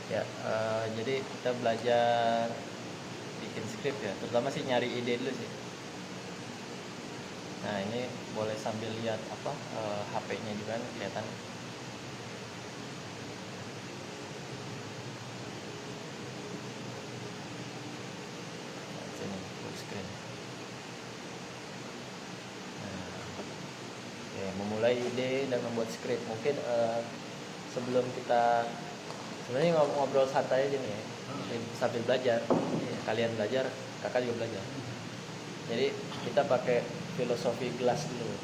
Ya, jadi kita belajar bikin script ya, terutama sih nyari ide dulu sih. Nah ini boleh sambil lihat apa HP-nya juga nih, kelihatan. Nah, sini full screen. Nah, oke, memulai ide dan membuat script. Mungkin sebelum kita sebenarnya ngobrol santai aja nih ya, sambil belajar. Ya, kalian belajar, kakak juga belajar. Jadi kita pakai filosofi gelas dulu.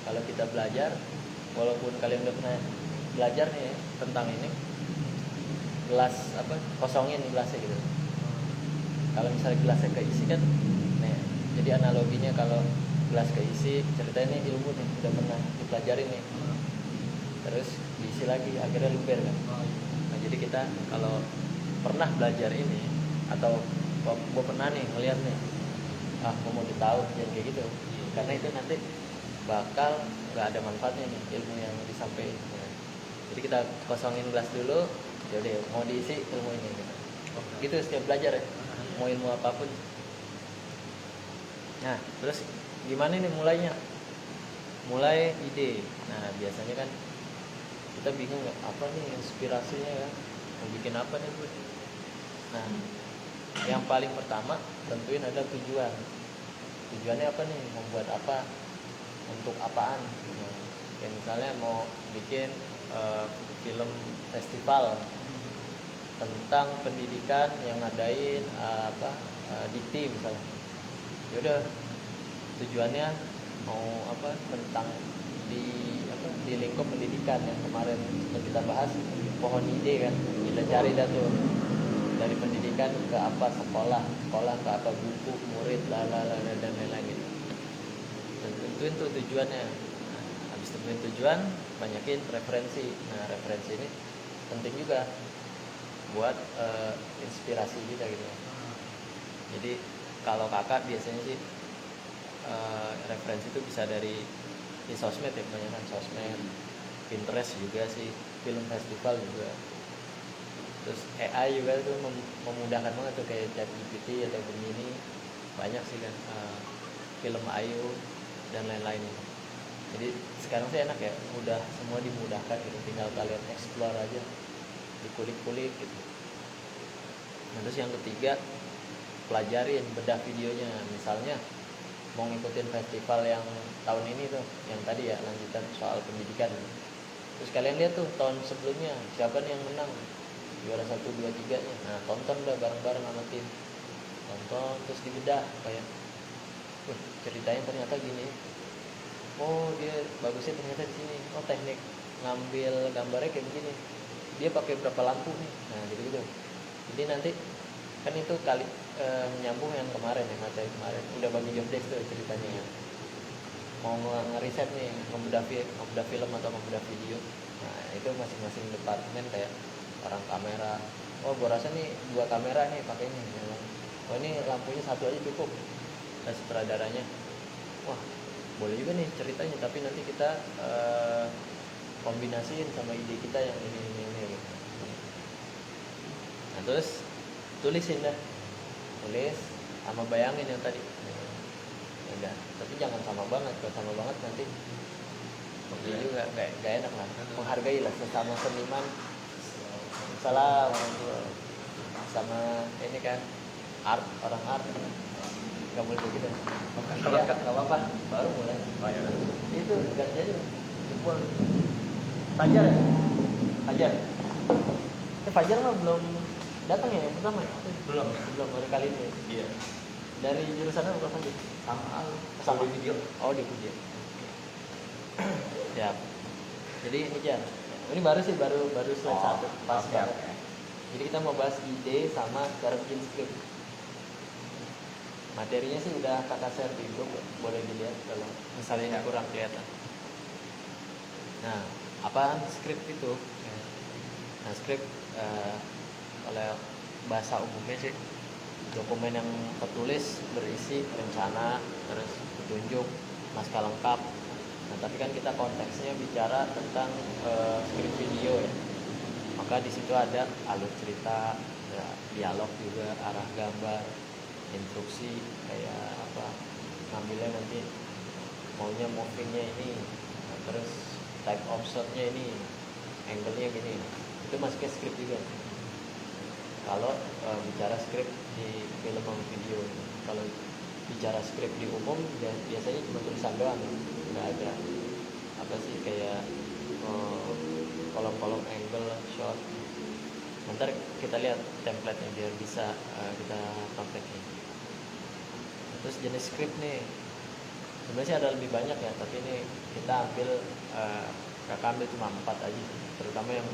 Kalau kita belajar, walaupun kalian udah pernah belajar nih ya, tentang ini, gelas apa, kosongin gelasnya gitu. Kalau misalnya gelasnya keisi kan, nih, jadi analoginya kalau gelas keisi, ceritanya ini ilmu nih, udah pernah dipelajarin nih, terus diisi lagi, akhirnya luber kan. Nah jadi kita kalau pernah belajar ini, atau gue pernah nih ngeliat nih, gue mau tahu jangan kayak gitu, karena itu nanti bakal nggak ada manfaatnya nih ilmu yang disampaikan. Jadi kita kosongin gelas dulu, yaudah mau diisi ilmu ini gitu. Gitu setiap belajar ya, mau ilmu apapun. Nah terus gimana nih mulainya? Mulai ide. Nah biasanya kan kita bingung nggak apa nih inspirasinya ya, mau bikin apa nih gue. Nah yang paling pertama tentuin ada tujuan. Tujuannya apa nih, membuat apa, untuk apaan. Nah, kayak misalnya mau bikin film festival tentang pendidikan yang ngadain dikti misalnya. Yaudah tujuannya mau apa, tentang di lingkup pendidikan yang kemarin kita bahas, pohon ide kan, kita cari dah tuh dari pendidikan ke apa, sekolah ke apa, buku, murid, dan lain-lain gitu. Tentuin tuh tujuannya. Nah, habis tentuin tujuan, banyakin referensi. Nah referensi ini penting juga buat inspirasi kita gitu. Jadi kalau kakak biasanya sih referensi itu bisa dari di sosmed ya, kebanyakan sosmed, Pinterest juga sih, film festival juga. Terus AI juga tuh memudahkan banget tuh, kayak ChatGPT atau Gemini, banyak sih kan, film Ayu dan lain-lain. Jadi sekarang sih enak ya, mudah, semua dimudahkan gitu, tinggal kalian explore aja, dikulik-kulik gitu. Nah, terus yang ketiga, pelajarin, bedah videonya. Misalnya mau ngikutin festival yang tahun ini tuh, yang tadi ya, lanjutan soal pendidikan. Terus kalian lihat tuh tahun sebelumnya siapa nih yang menang, juara 1, 2, 3 nya. Nah tonton udah bareng-bareng sama tim, tonton terus dibedah, kayak ceritanya ternyata gini, oh dia bagusnya ternyata di sini, oh teknik ngambil gambarnya kayak begini, dia pakai berapa lampu nih. Nah gitu. Jadi nanti kan itu kali menyambung yang kemarin ya, materi kemarin udah bagi job desk tuh ceritanya ya. Mau ngeriset nih, ngebedah film atau ngebedah video. Nah itu masing-masing departemen, kayak orang kamera, oh gua rasa nih 2 kamera nih pakainya, oh ini lampunya 1 aja cukup. Dan sutradaranya, wah boleh juga nih ceritanya, tapi nanti kita kombinasiin sama ide kita yang ini gitu. Nah terus tulisin dah, tulis sama bayangin yang tadi. Udah, tapi jangan sama banget. Kalau sama banget nanti begini juga gak enak lah. Menghargai lah sesama seniman. Salah sama ini kan, orang art nggak boleh begitu. Ya nggak apa-apa, baru mulai. Itu ganti aja jempol. Fajar ya, Fajar. Fajar mah belum datang ya yang pertama ya? Belum baru kali ini. Iya. Dari jurusan apa Fajar? Sama video. Oh di video. Ya. Jadi ini Jan. Ini baru slide 1 pas banget. Jadi kita mau bahas ide sama cara bikin script. Materinya sih udah kakak share di grup, boleh dilihat kalau misalnya ini kurang kelihatan. Nah, apaan script itu? Nah, script kalau bahasa umumnya sih dokumen yang tertulis berisi rencana, terus petunjuk, naskah lengkap. Nah, tapi kan kita konteksnya bicara tentang script video ya. maka di situ ada alur cerita, ada dialog juga, arah gambar, instruksi kayak apa ngambilnya nanti maunya movingnya ini, nah, terus type of shotnya ini, angle-nya gini, itu masuk ke script juga. Kalau bicara script di film atau video, kalau bicara script di umum biasanya cuma tulisan doang, nggak ada apa sih kayak kolom-kolom angle shot. Ntar kita lihat template-nya biar bisa kita praktekin. Terus jenis script nih sebenarnya sih ada lebih banyak ya, tapi ini kita ambil kakak ambil cuma 4 aja, terutama yang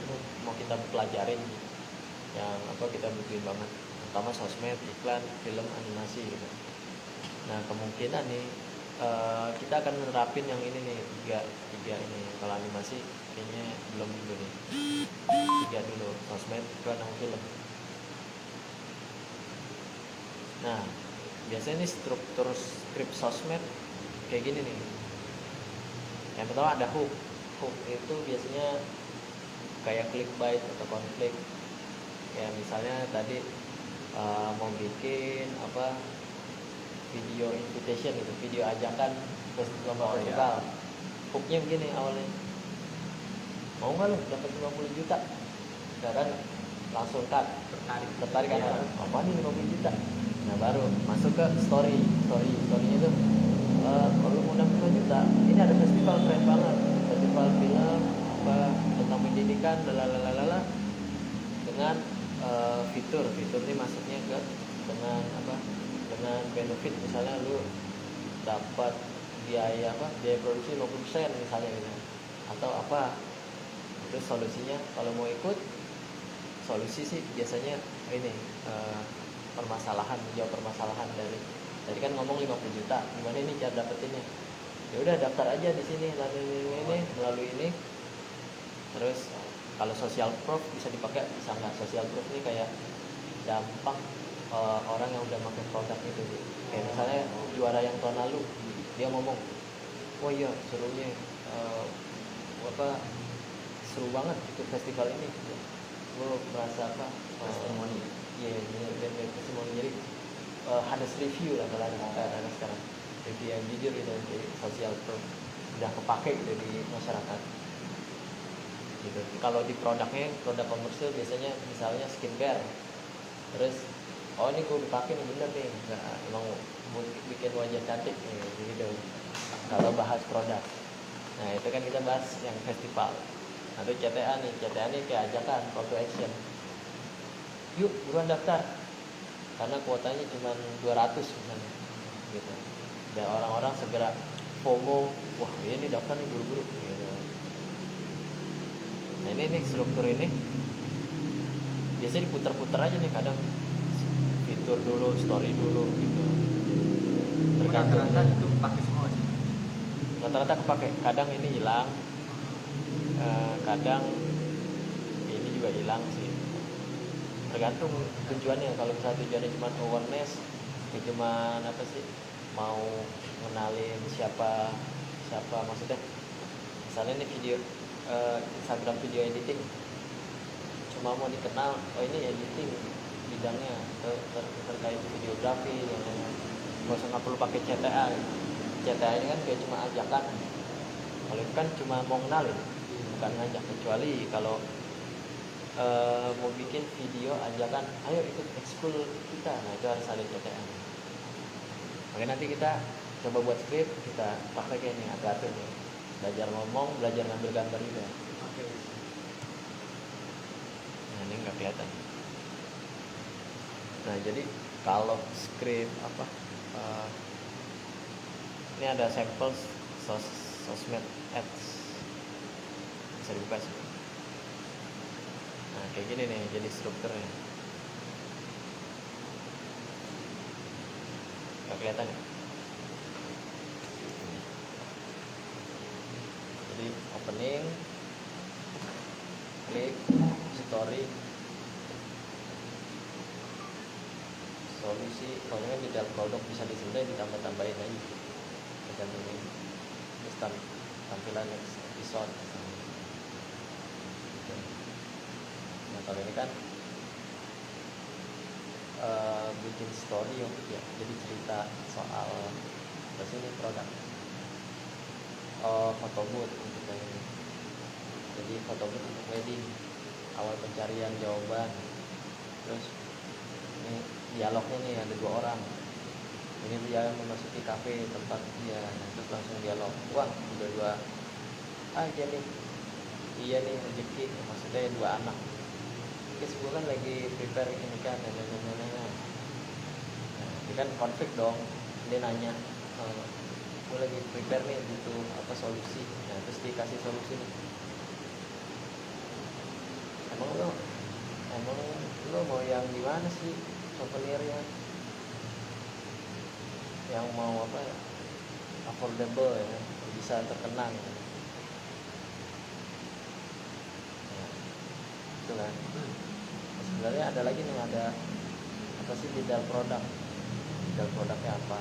mau kita pelajarin, yang apa kita butuhin banget, terutama sosmed, iklan, film, animasi gitu. Nah kemungkinan nih kita akan menerapin yang ini nih, tiga ini. Kalau animasi kayaknya belum dulu nih, 3 dulu, sosmed, iklan, sama film. Nah biasanya nih struktur script sosmed kayak gini nih. Yang pertama ada hook itu biasanya kayak clickbait atau konflik. Kayak misalnya tadi mau bikin apa video invitation gitu, video ajakan ke lomba festival. Hooknya begini awalnya, mau nggak lu dapat 50 juta? Sekarang langsung cut, tertarik kan orang, apa nih 50 juta? Nah baru masuk ke storynya itu, kalau mau dapat 5 juta, ini ada festival keren banget, festival film apa tentang pendidikan, lalalala, dengan fitur ini masuknya ke dengan apa, dengan benefit, misalnya lu dapat biaya produksi 50% misalnya gitu, atau apa. Terus solusinya kalau mau ikut, solusi sih biasanya ini menjawab permasalahan dari tadi kan ngomong 50 juta, gimana ini cara dapetinnya? Ya udah daftar aja di sini melalui ini. Terus kalau social proof bisa dipakai, bisa nggak? Social proof ini kayak dampak orang yang udah pakai produk itu. Kayak misalnya juara yang tahun lalu, dia ngomong, oh iya serunya seru banget itu festival ini. Gue merasa testimoni. Iya, testimoni. Jadi honest review lah kalau ada sekarang, review yang jujur gitu, jadi social proof udah kepake gitu di masyarakat. Gitu. Kalau di produk komersil biasanya misalnya skincare, terus ini gue dipakai nih bener nih, nggak emang bikin wajah cantik gitu. Kalau bahas produk, nah itu kan kita bahas yang festival. Nah itu CTA nih kayak ajakan, call to action, yuk buruan daftar karena kuotanya cuma 200 misalnya gitu. Dan orang-orang segera FOMO, wah ini daftar nih buru-buru gitu. Nah ini struktur ini biasanya diputar-putar aja nih, kadang fitur dulu, story dulu gitu. Rata-rata itu pakai semua sih. Rata-rata kepake, kadang ini hilang, kadang ini juga hilang sih. Tergantung tujuannya. Kalau misalnya tujuannya cuma awareness, cuma apa sih, mau ngenalin siapa maksudnya, misalnya ini video Instagram video editing, cuma mau dikenal, oh ini editing bidangnya terkait videografi dan lain-lain, nggak perlu pakai CTA. CTA ini kan kayak cuma ajakan, kalau itu kan cuma mau ngenalin, bukan ngajak. Kecuali kalau mau bikin video ajakan, ayo ikut ekskul kita, nah itu harus ada CTA. Makanya nanti kita coba buat script, kita pakai nih, atur nih, belajar ngomong, belajar ngambil gambar juga. Oke. Nah ini nggak kelihatan. Nah jadi kalau script ini ada sampel sosmed ads, bisa dibuka sih. Nah kayak gini nih jadi strukturnya, nggak kelihatan ya? Jadi opening, klik, story, solusi. Pokoknya di dalam produk bisa disebutnya ditambah-tambahin aja, tergantung ini. Terus tampilan next episode. kalau ini kan bikin story untuk ya, jadi cerita soal apa sih ini produk foto booth untuk kayak ini. Jadi foto booth untuk wedding, awal pencarian jawaban, terus ini dialognya nih ada 2 orang, ini dia memasuki kafe tempat dia, terus langsung dialog, wah udah 2 iya nih, iya nih rezeki, maksudnya 2 anak. Guys, gue kan lagi prepare ini kan, nah, itu kan konflik dong. Dia nanya, gue lagi prepare nih butuh apa solusi, nah terus dikasih solusi nih. Emang lo mau yang gimana sih souvenirnya? Yang mau apa? Affordable ya, bisa terkenang. Ya, itu kan. Sebenarnya ada lagi nih, ada apa sih detail produk? Detail produknya apa?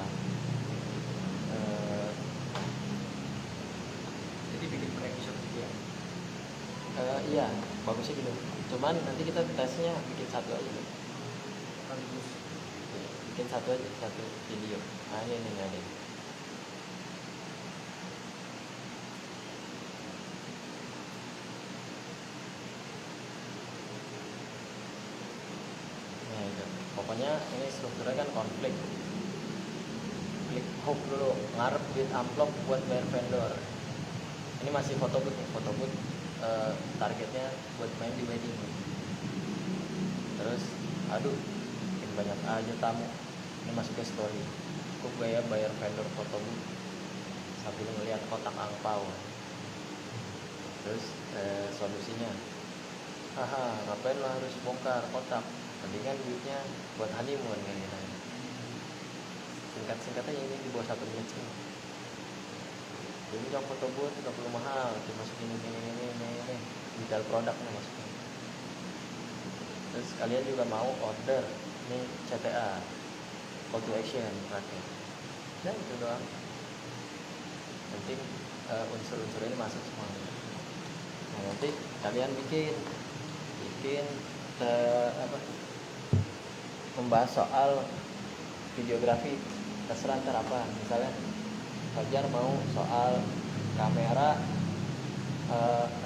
Jadi bikin pre-episode gitu ya. Iya, bagusnya gitu. Cuman nanti kita tesnya bikin satu aja deh. Bagus. Bikin satu aja, satu video. Nah ini ada. Nah itu. Pokoknya ini strukturnya kan konflik. Klik hook dulu, ngarep duit amplop buat bayar vendor. Ini masih foto booth nih, foto booth. Targetnya buat main di wedding. Terus, aduh, makin banyak aja tamu. Ini masuk ke story. Cukup gak ya bayar vendor foto booth sambil ngeliat kotak angpau. Terus solusinya, haha, ngapain lo harus bongkar kotak? Mendingan duitnya buat honeymoon kayak gitu. Singkat aja, ini di bawah 1 menit sih. Jadi jam foto booth tidak perlu mahal, dimasukin ini detail produknya masukin. Terus kalian juga mau order ini CTA, call to action terakhir. Dan itu doang. Penting unsur-unsur ini masuk semua. Nah, nanti kalian bikin membahas soal videografi, terserah ntar apa. Misalnya Fajar mau soal kamera,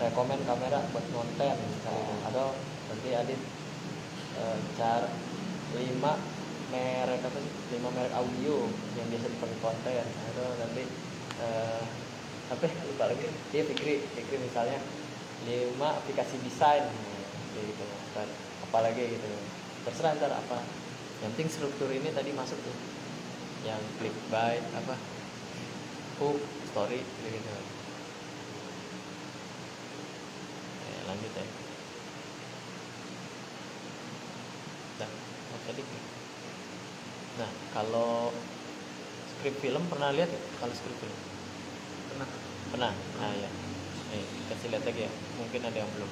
rekomen kamera buat konten misalnya, atau nanti Adit cara 5 merek apa sih, 5 merek audio yang biasa dipakai konten, atau nanti apa lupa lagi dia Fikri misalnya 5 aplikasi desain kayak gitu, apalagi gitu, terserah ntar apa. Yang penting struktur ini tadi masuk tuh, yang clickbait apa hook story gitu. Lanjut ya. Nah, kalau skrip film pernah lihat ya? Kalau skrip film pernah. Nah ya, nih kasih lihat lagi ya, mungkin ada yang belum.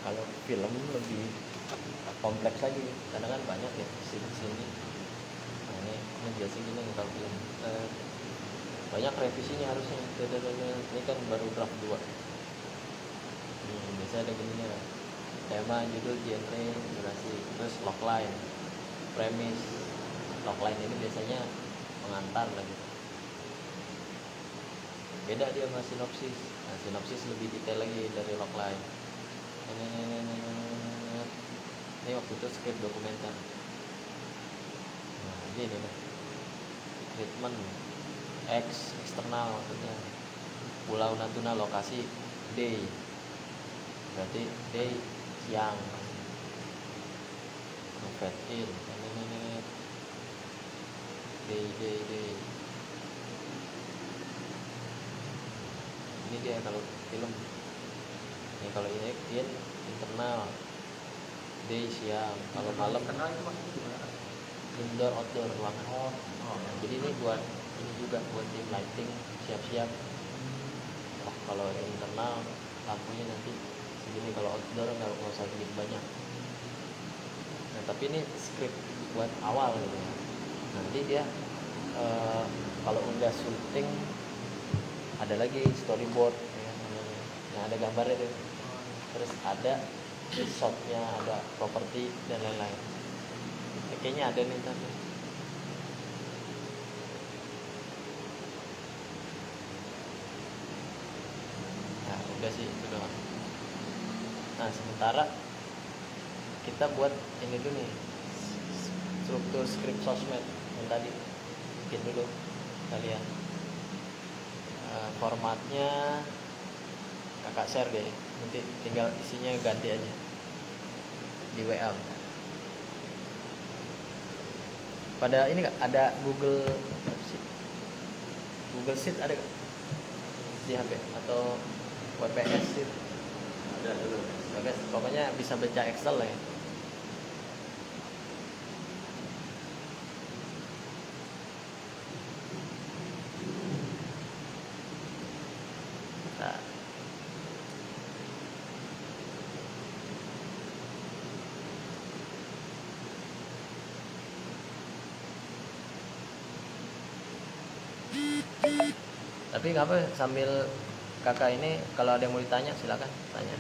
Kalau film lebih kompleks lagi, karena kan banyak ya sini. Nah ini biasa gini kalau film banyak revisinya harusnya. Ini kan baru draft 2. Biasanya ada gininya, tema, judul, genre, durasi, terus logline, premis. Logline ini biasanya pengantar lah gitu. Beda dia sama sinopsis. Nah, sinopsis lebih detail lagi dari logline. Ini waktu itu skrip dokumenter. Nah, ini nih treatment eksternal, maksudnya Pulau Natuna lokasi day, berarti day siang. Fade in day. Ini dia kalau film. Ini kalau ini internal day siang. Kalau malam kenal itu maksudnya gimana? indoor outdoor ruangan. Jadi ini buat ini juga buat tim lighting, siap-siap. Kalau internal lampunya nanti segini, kalau outdoor nggak usah sedikit banyak. Nah tapi ini script buat awal gitu ya. Nanti dia eh, kalau udah syuting ada lagi storyboard ya, namanya. Yang ada gambarnya tuh. Terus ada shotnya, ada properti dan lain-lain. Ya, kayaknya ada nih ntar. Nah udah sih itu doang. Nah sementara kita buat ini dulu nih, struktur script sosmed yang tadi bikin dulu kalian. Formatnya kakak share deh, nanti tinggal isinya ganti aja di WA. Pada ini gak ada Google Sheet ada gak di HP atau WPS Sheet? Ada dulu. WPS pokoknya bisa baca Excel lah ya. Nah, tapi nggak apa, sambil kakak ini kalau ada yang mau ditanya silakan tanya.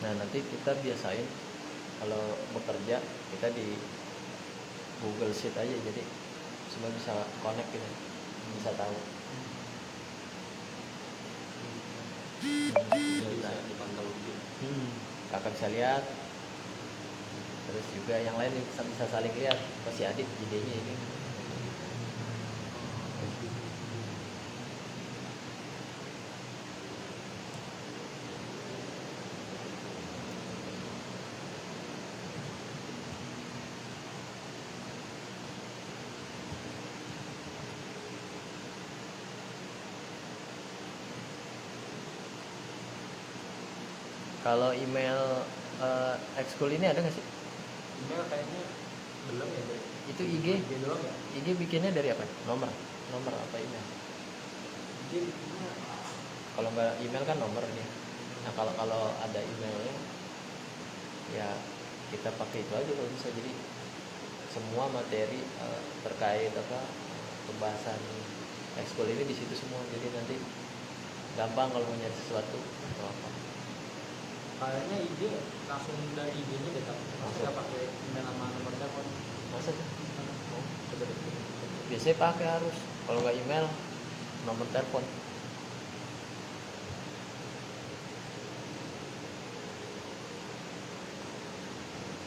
Nah nanti kita biasain kalau bekerja kita di Google Sheet aja, jadi semua bisa connect gitu, bisa tahu. Bisa dipantau gitu. Kakak bisa lihat, terus juga yang lain bisa saling lihat. Pasti adik idenya ini. Kalau email ekskul ini ada nggak sih? Email kayaknya belum ya, Bro. Itu IG doang ya. IG bikinnya dari apa? Nomor apa email? Dia bikinnya Kalau nggak email kan nomor dia. Nah kalau ada emailnya ya kita pakai itu aja kalau bisa. Jadi semua materi terkait pembahasan ekskul ini di situ semua. Jadi nanti gampang kalau mau nyari sesuatu atau apa. kayaknya IG langsung dari IG-nya deh, tapi Langsung. nggak pakai email sama nomor telepon. Masa tuh? Coba deh. Biasanya pakai harus. Kalau nggak email, nomor telepon.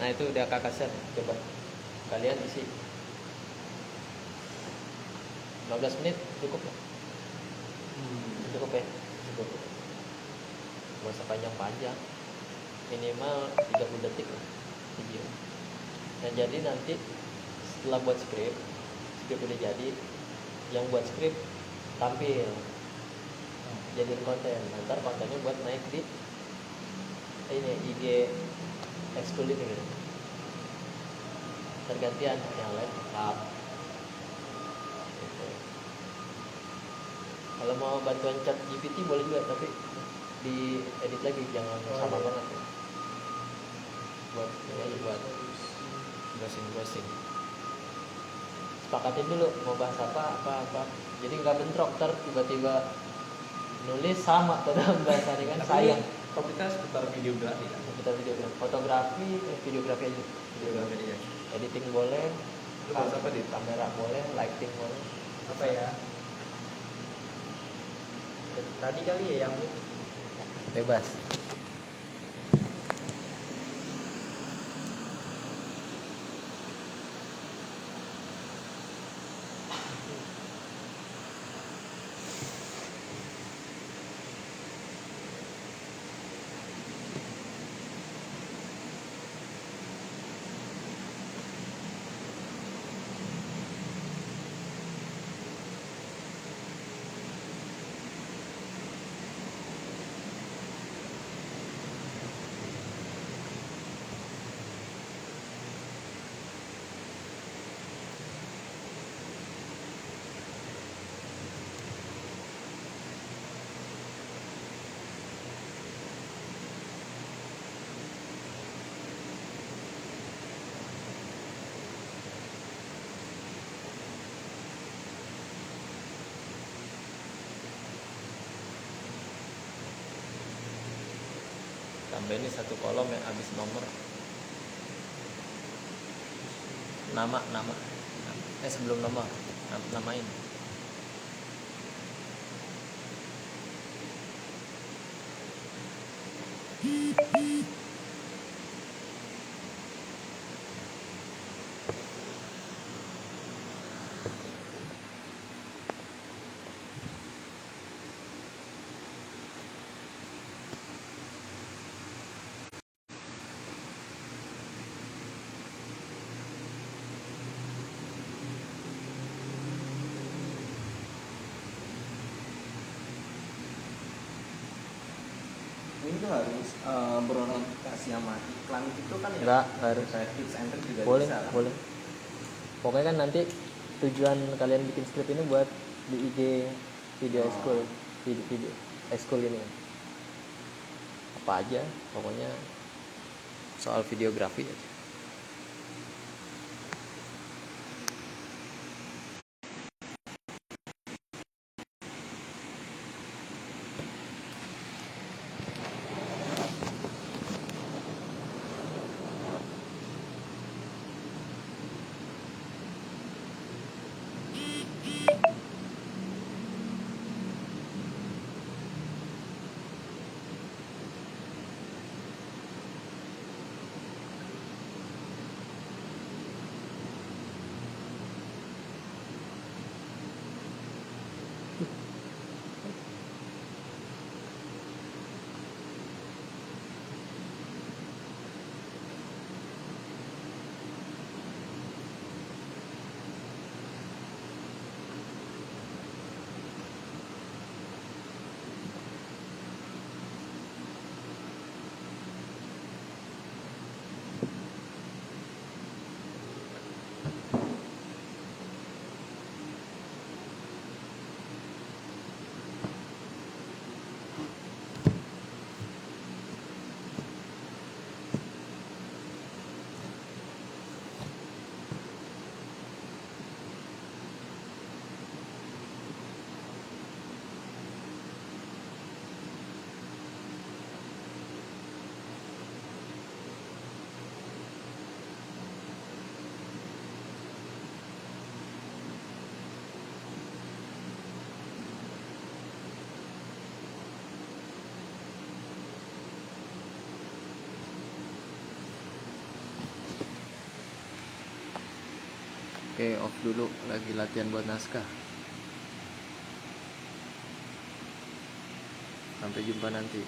Nah itu udah kakak share. Coba kalian isi 15 menit cukup ya? Cukup ya? Cukup. Gak usah panjang-panjang, minimal 30 detik lah video. Nah jadi nanti setelah buat skrip udah jadi, yang buat skrip tampil jadiin konten. Ntar kontennya buat naik di ini IG ekskul ini gitu. Tergantian yang lain up gitu. Kalau mau bantuan chat GPT boleh juga, tapi di edit lagi jangan sama iya. banget ya. Buat browsing. Sepakatin dulu mau bahas apa. Jadi nggak bentrok, ntar tiba-tiba nulis sama padahal bahasannya kan sayang. Topiknya seputar videografi kan? Kita fotografi, videografi aja. Videografi aja. Editing boleh, Lu bahas apa, Dit? kamera boleh, lighting boleh. Apa ya? Tadi kali ya yang Bebas. Tambah ini satu kolom yang habis nomor. Nama. Sebelum nomor. Namain. Ini tuh harus berorientasi sama iklan itu kan ya? Enggak harus. Kayak tips and trick juga Boleh, bisa lah. boleh. Pokoknya kan nanti tujuan kalian bikin skrip ini buat di IG video school, video school ini. Apa aja, pokoknya soal videografi aja. Oke, off dulu, lagi latihan buat naskah. Sampai jumpa nanti.